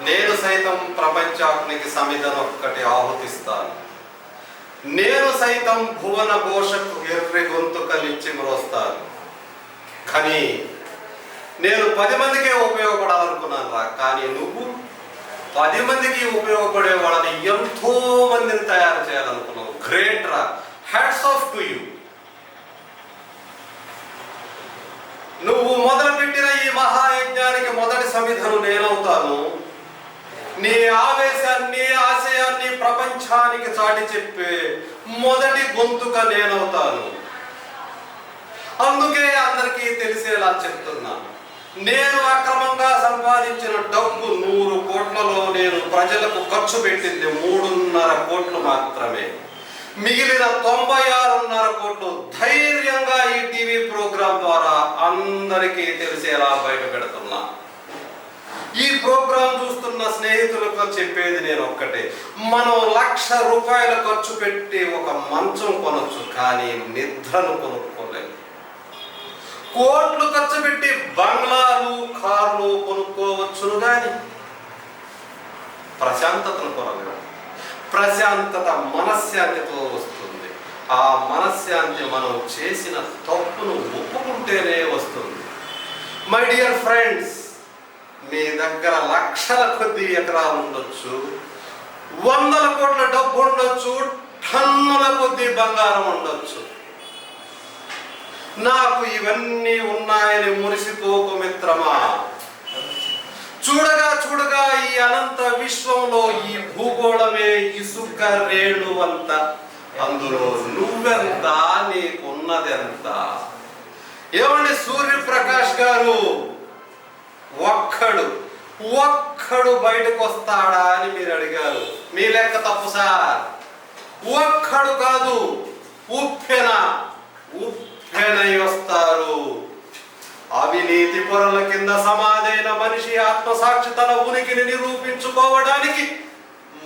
నేను సైతం ప్రపంచాగ్నికి సమిధనొక్కటి ఆహుతిస్తాను. నేను సైతం భువన ఘోషకు ఎర్రి గొంతుకలిచ్చి మ్రోస్తాను. కానీ నేను 10 మందికే ఉపయోగపడాలనుకున్నాను రా. కానీ నువ్వు 10 మందికి ఉపయోగపడే వాళ్ళని ఎంతో మందిని తయారు చేయాలనుకున్నావు. గ్రేట్ రా, హ్యాట్స్ ఆఫ్ టు యూ. నువ్వు మొదలుపెట్టిన ఈ మహాయజ్ఞానికి మొదటి సమిధను నేనవుతాను. నీ ఆవేశాన్ని, ఆశయాన్ని ప్రపంచానికి చాటి చెప్పే మొదటి గొంతుక నేనవుతాను. అందుకే అందరికీ తెలిసేలా చెప్తున్నాను. నేను అక్రమంగా సంపాదించిన డబ్బు 100 కోట్లలో నేను ప్రజలకు ఖర్చు పెట్టింది 3.5 కోట్లు మాత్రమే. మిగిలిన 96.5 కోట్లు ధైర్యంగా ఈ టీవీ ప్రోగ్రాం ద్వారా అందరికీ తెలిసేలా బయట పెడుతున్నా. ఈ ప్రోగ్రాం చూస్తున్న స్నేహితులకు చెప్పేది నేను ఒక్కటే: మనం 1,00,000 రూపాయలు ఖర్చు పెట్టి ఒక మంచం కొనొచ్చు, కానీ నిద్రను కొనుక్కోలేము. కోట్లు ఖర్చు పెట్టి బంగ్లాలు, కార్లు కొనుక్కోవచ్చును, కానీ ప్రశాంతతను కొనలేము. ప్రశాంతత మనశ్శాంతితో వస్తుంది. ఆ మనశ్శాంతి మనం చేసిన తప్పును ఒప్పుకుంటేనే వస్తుంది. మై డియర్ ఫ్రెండ్స్, మీ దగ్గర లక్షల కొద్ది ఎకరాలు ఉండొచ్చు, 100 కోట్ల డబ్బు ఉండొచ్చు, టన్నుల కొద్ది బంగారం ఉండొచ్చు. నాకు ఇవన్నీ ఉన్నాయని మురిసిపోకు మిత్రమా. చూడగా చూడగా ఈ అనంత విశ్వంలో ఈ భూగోళమే ఇసుక రేణువంత. అందులో నువ్వెంత, నీకున్నదెంత? ఏమండి సూర్యప్రకాష్ గారు, ఒక్కడు బయటకు వస్తాడా అని మీరు అడిగారు. మీ లెక్క తప్పు సార్. ఒక్కడు కాదు, ఉప్పెనై వస్తారు. అవినీతి పొరల కింద సమాధైన మనిషి ఆత్మసాక్షి తన ఉనికిని నిరూపించుకోవడానికి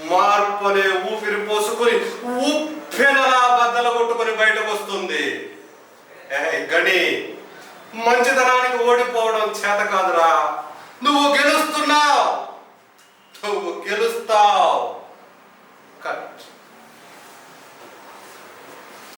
మార్పు అనే ఊపిరి పోసుకుని ఉప్పెనలా బద్దలు కొట్టుకుని బయటకు వస్తుంది. గని, మంచితనానికి ఓడిపోవడం చేత కాదురా. నువ్వు గెలుస్తావు.